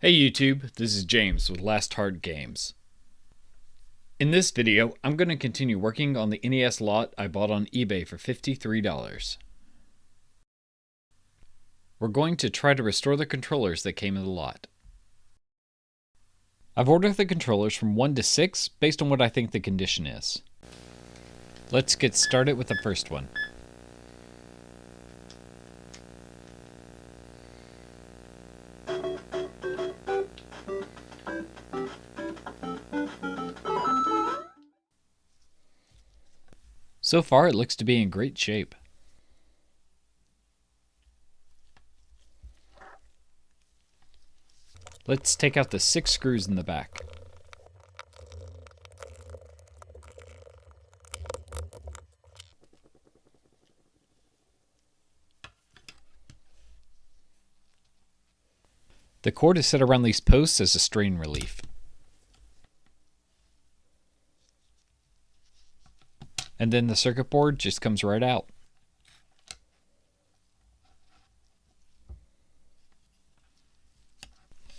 Hey YouTube, this is James with Last Hard Games. In this video, I'm going to continue working on the NES lot I bought on eBay for $53. We're going to try to restore the controllers that came in the lot. I've ordered the controllers from 1 to 6 based on what I think the condition is. Let's get started with the first one. So far, it looks to be in great shape. Let's take out the 6 screws in the back. The cord is set around these posts as a strain relief. And then the circuit board just comes right out.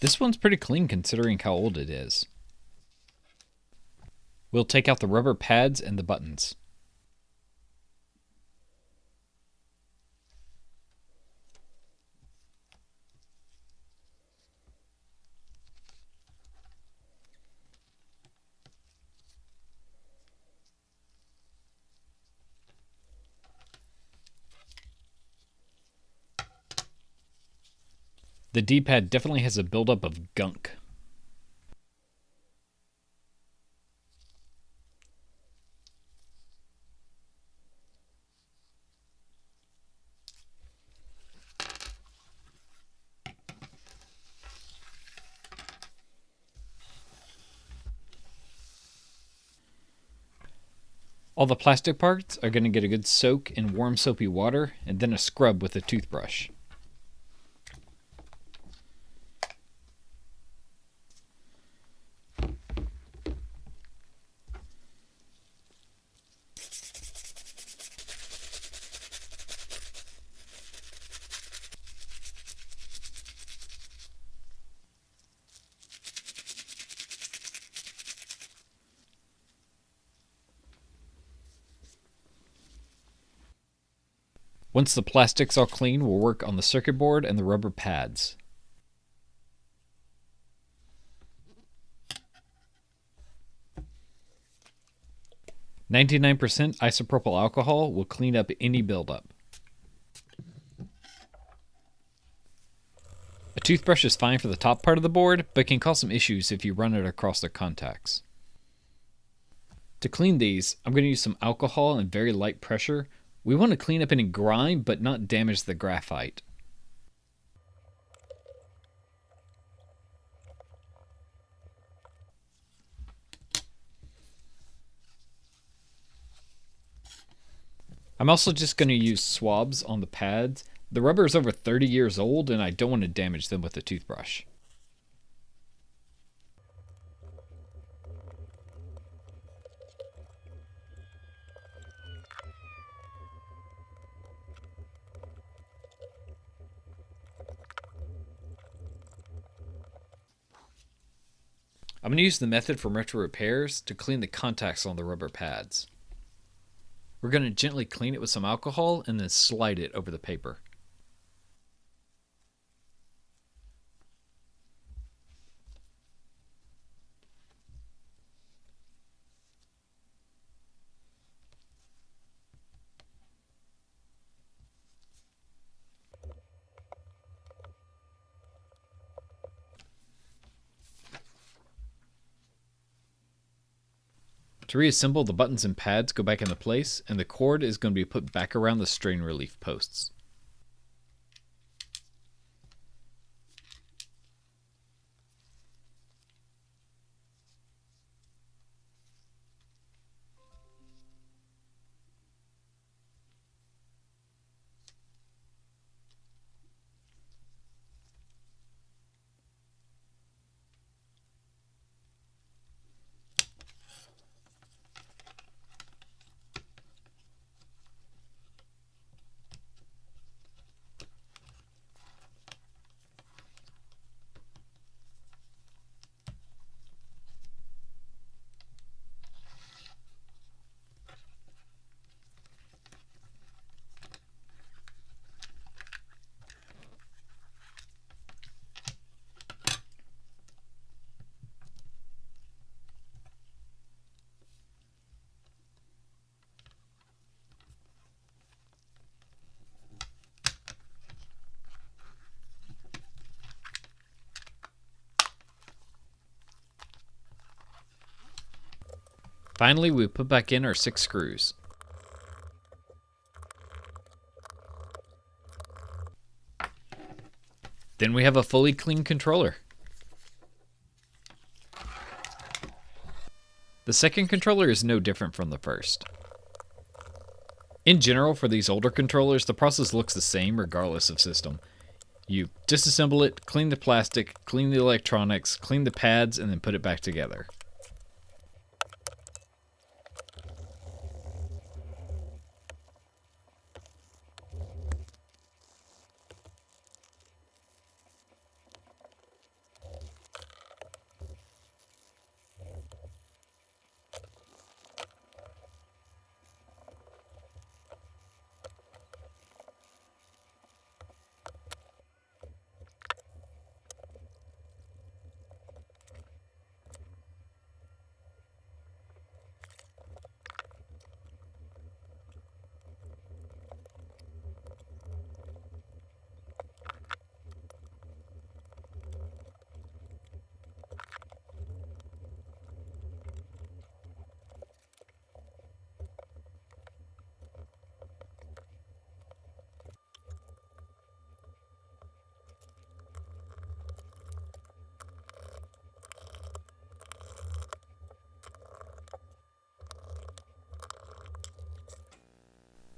This one's pretty clean considering how old it is. We'll take out the rubber pads and the buttons. The D-pad definitely has a buildup of gunk. All the plastic parts are going to get a good soak in warm soapy water and then a scrub with a toothbrush. Once the plastic's all clean, we'll work on the circuit board and the rubber pads. "99% isopropyl alcohol will clean up any buildup. A toothbrush is fine for the top part of the board, but can cause some issues if you run it across the contacts. To clean these, I'm going to use some alcohol and very light pressure. We want to clean up any grime, but not damage the graphite. I'm also just going to use swabs on the pads. The rubber is over 30 years old and I don't want to damage them with a toothbrush. I'm going to use the method from Retro Repairs to clean the contacts on the rubber pads. We're going to gently clean it with some alcohol and then slide it over the paper. To reassemble, the buttons and pads go back into place, and the cord is going to be put back around the strain relief posts. Finally, we put back in our 6 screws. Then we have a fully clean controller. The second controller is no different from the first. In general, for these older controllers, the process looks the same regardless of system. You disassemble it, clean the plastic, clean the electronics, clean the pads, and then put it back together.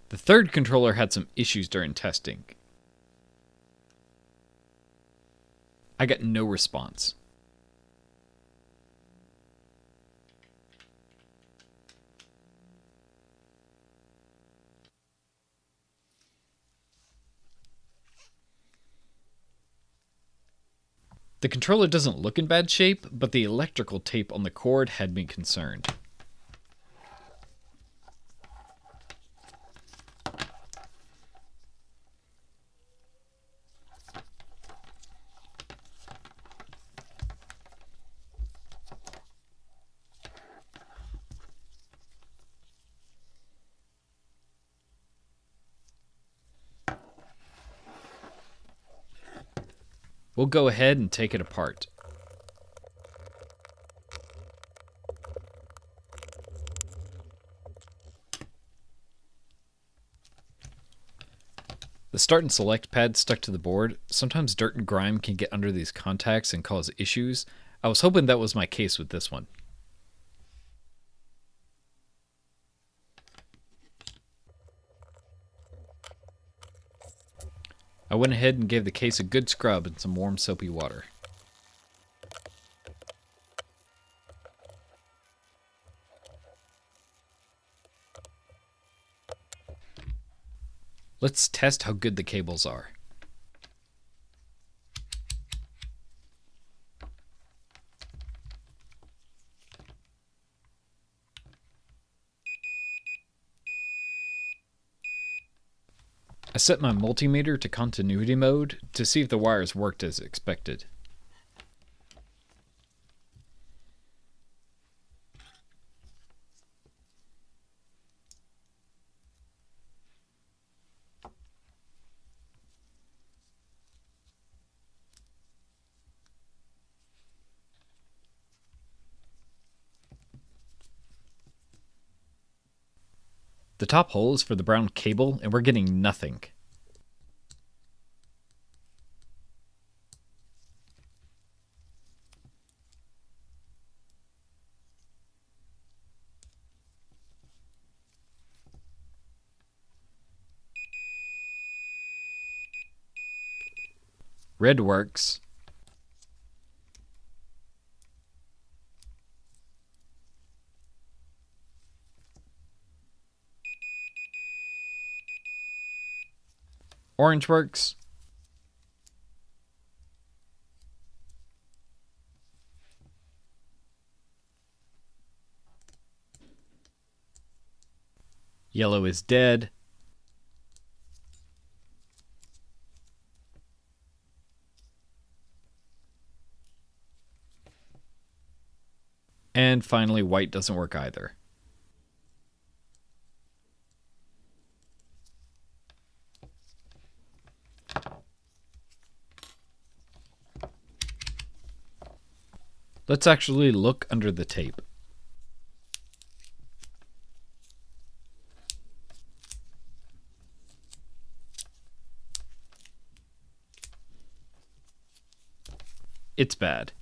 The third controller had some issues during testing. I got no response. The controller doesn't look in bad shape, but the electrical tape on the cord had me concerned. We'll go ahead and take it apart. The start and select pad stuck to the board. Sometimes dirt and grime can get under these contacts and cause issues. I was hoping that was my case with this one. I went ahead and gave the case a good scrub in some warm soapy water. Let's test how good the cables are. I set my multimeter to continuity mode to see if the wires worked as expected. The top hole is for the brown cable, and we're getting nothing. Red works. Orange works. Yellow is dead. And finally, white doesn't work either. Let's actually look under the tape. It's bad.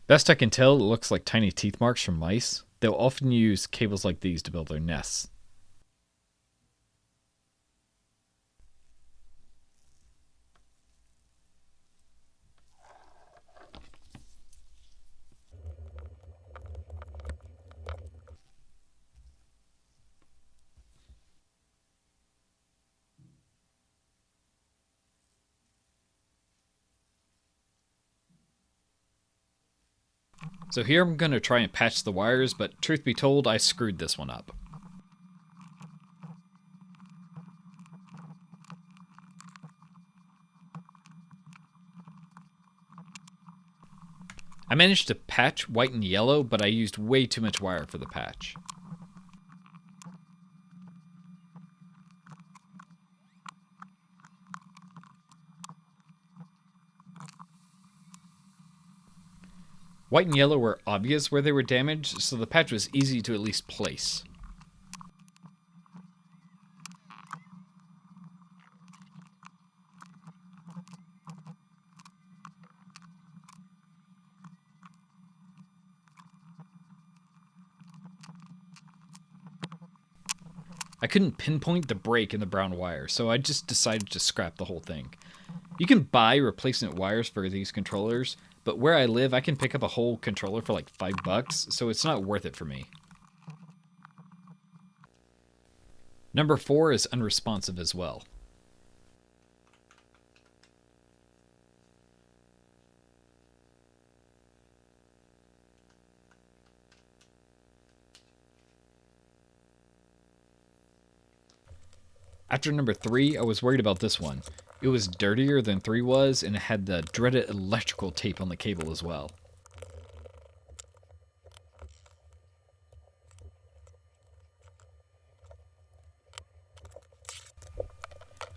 Best I can tell, it looks like tiny teeth marks from mice. They'll often use cables like these to build their nests. So here I'm going to try and patch the wires, but truth be told, I screwed this one up. I managed to patch white and yellow, but I used way too much wire for the patch. White and yellow were obvious where they were damaged, so the patch was easy to at least place. I couldn't pinpoint the break in the brown wire, so I just decided to scrap the whole thing. You can buy replacement wires for these controllers, but where I live, I can pick up a whole controller for like $5, so it's not worth it for me. Number 4 is unresponsive as well. After number 3, I was worried about this one. It was dirtier than 3 was, and it had the dreaded electrical tape on the cable as well.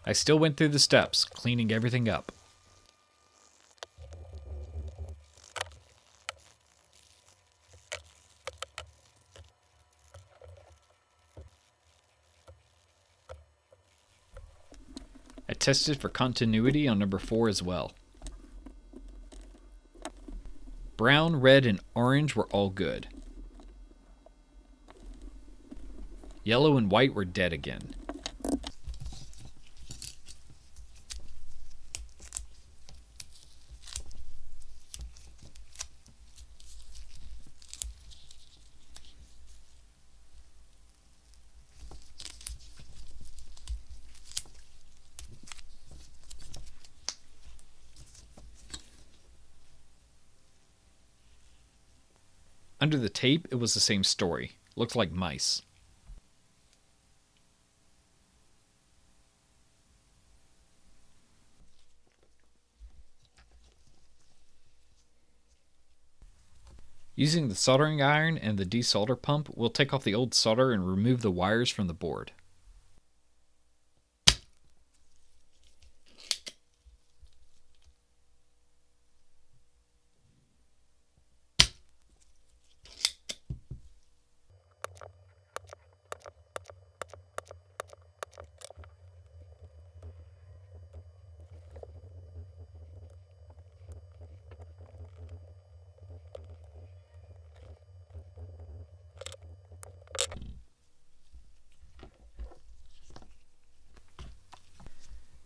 I still went through the steps, cleaning everything up. I tested for continuity on number 4 as well. Brown, red, and orange were all good. Yellow and white were dead again. Under the tape, it was the same story. Looked like mice. Using the soldering iron and the desolder pump, we'll take off the old solder and remove the wires from the board.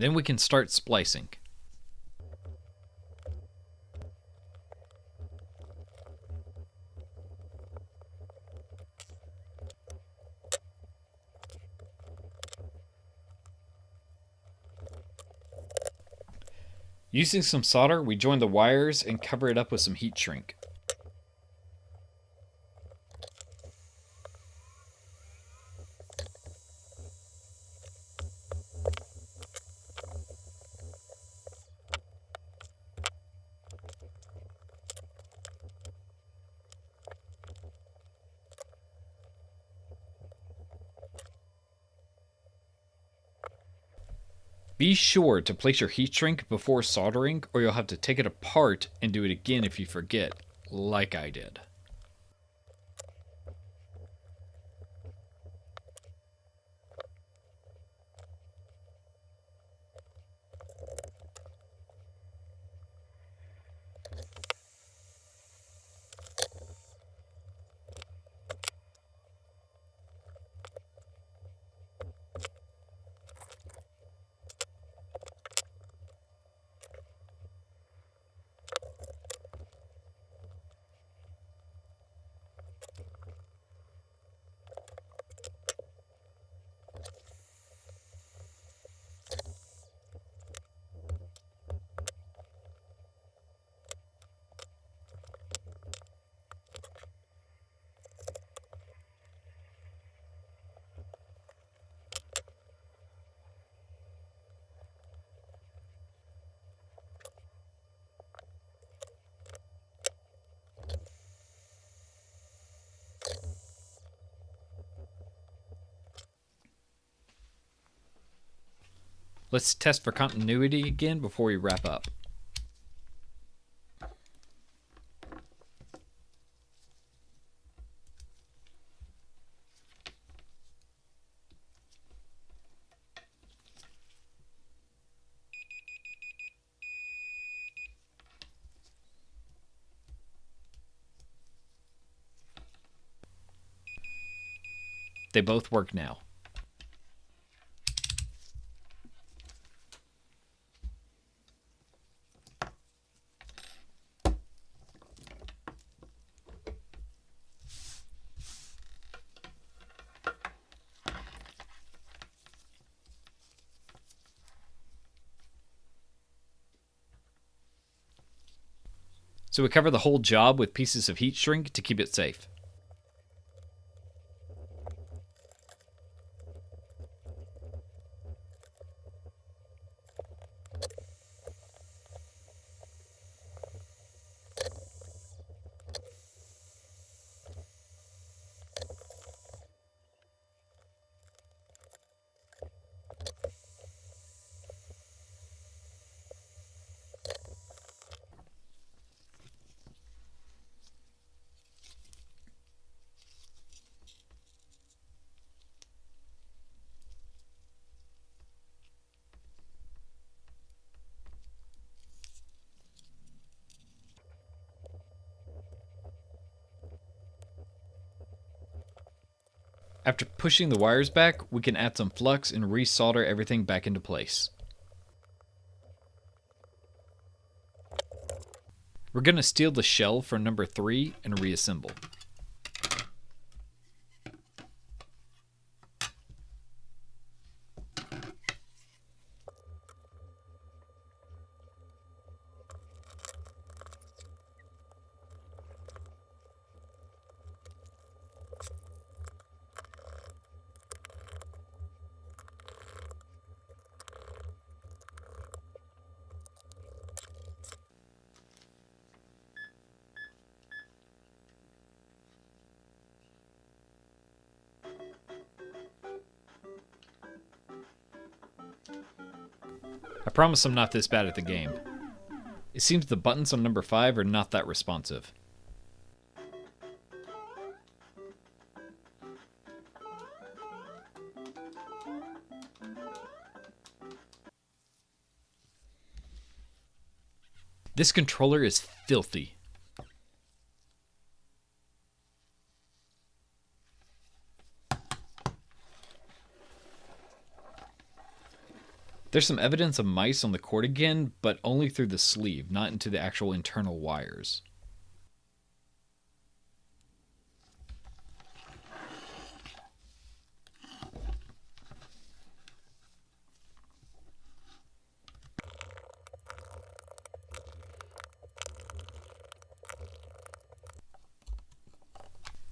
Then we can start splicing. Using some solder, we join the wires and cover it up with some heat shrink. Be sure to place your heat shrink before soldering, or you'll have to take it apart and do it again if you forget, like I did. Let's test for continuity again before we wrap up. They both work now. So we cover the whole job with pieces of heat shrink to keep it safe. After pushing the wires back, we can add some flux and resolder everything back into place. We're going to steal the shell from number 3 and reassemble. I promise I'm not this bad at the game. It seems the buttons on number 5 are not that responsive. This controller is filthy. There's some evidence of mice on the cord again, but only through the sleeve, not into the actual internal wires.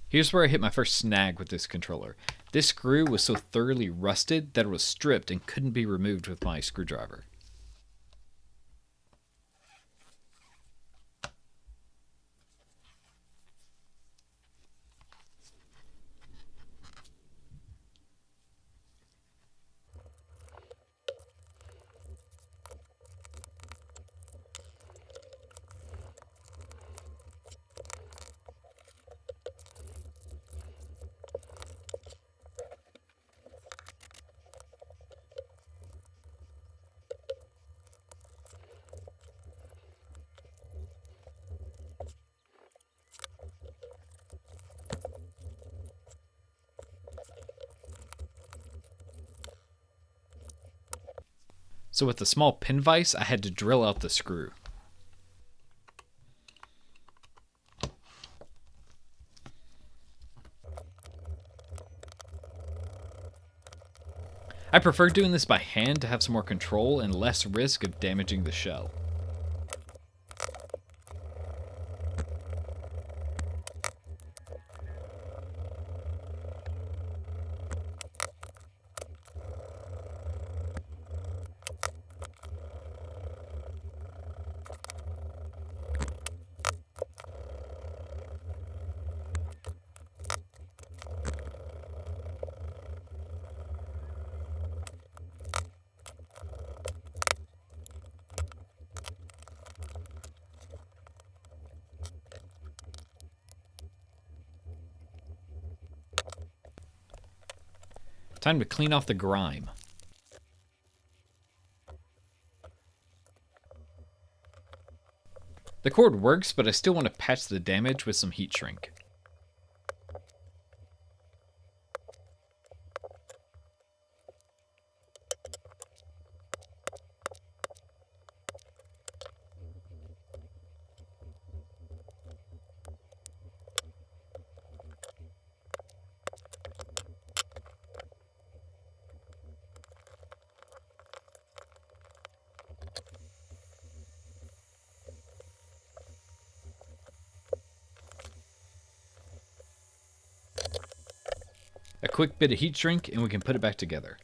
Here's where I hit my first snag with this controller. This screw was so thoroughly rusted that it was stripped and couldn't be removed with my screwdriver. So with a small pin vise, I had to drill out the screw. I prefer doing this by hand to have some more control and less risk of damaging the shell. Time to clean off the grime. The cord works, but I still want to patch the damage with some heat shrink. A quick bit of heat shrink and we can put it back together.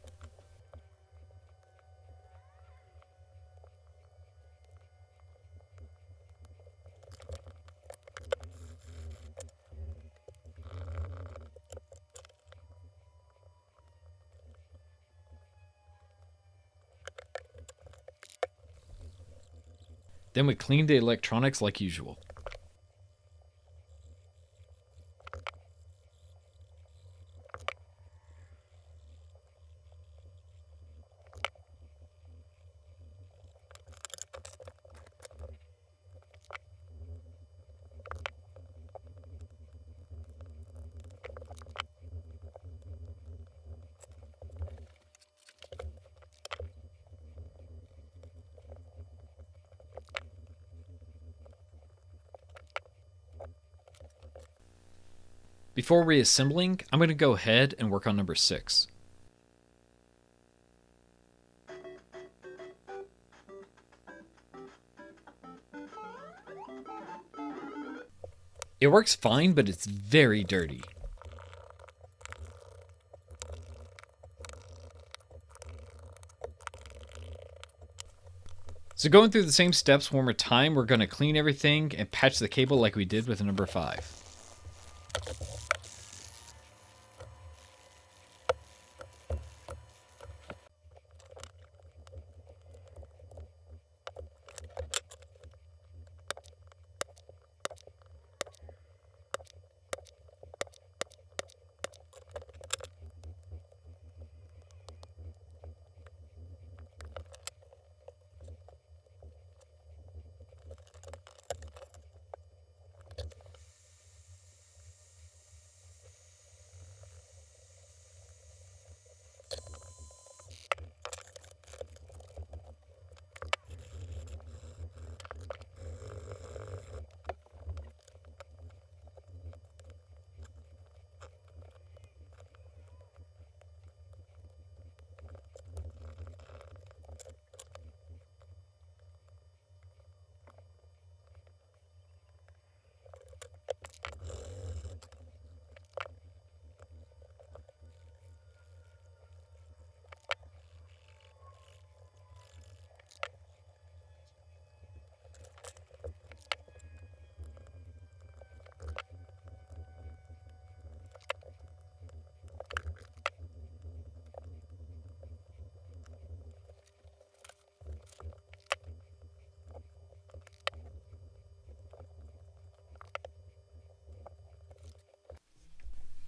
Then we clean the electronics like usual. Before reassembling, I'm going to go ahead and work on number 6. It works fine, but it's very dirty. So going through the same steps one more time, we're going to clean everything and patch the cable like we did with number 5.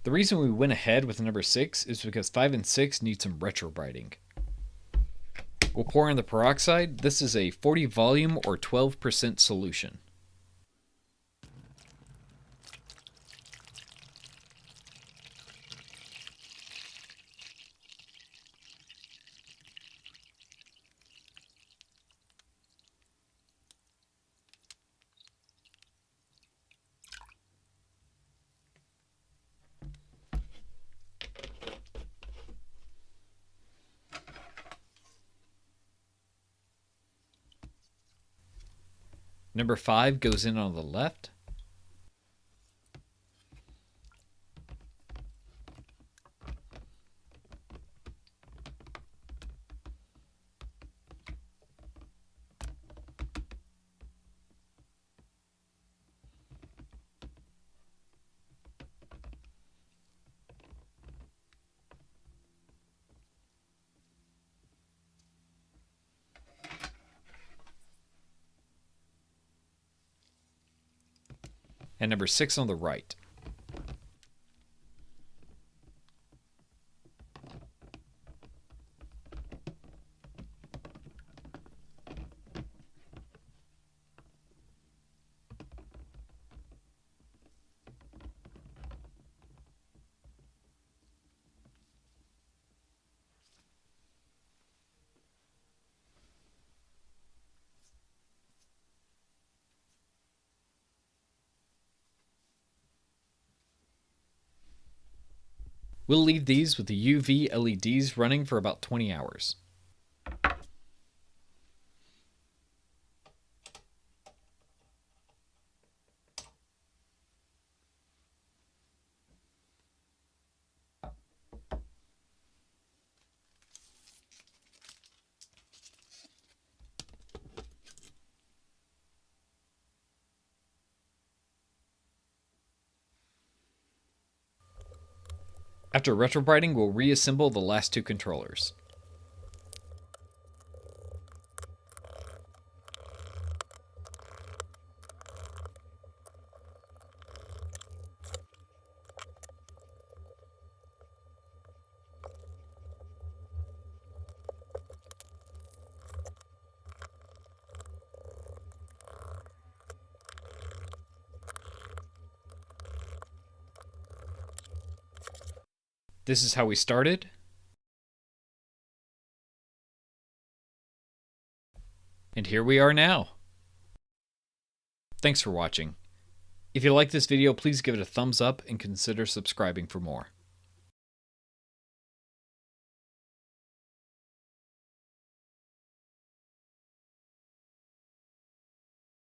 The reason we went ahead with number 6 is because 5 and 6 need some retrobrighting. We'll pour in the peroxide. This is a 40 volume or 12% solution. Number 5 goes in on the left. And number 6 on the right. We'll leave these with the UV LEDs running for about 20 hours. After retrobrighting, we'll reassemble the last two controllers. This is how we started. And here we are now. Thanks for watching. If you like this video, please give it a thumbs up and consider subscribing for more.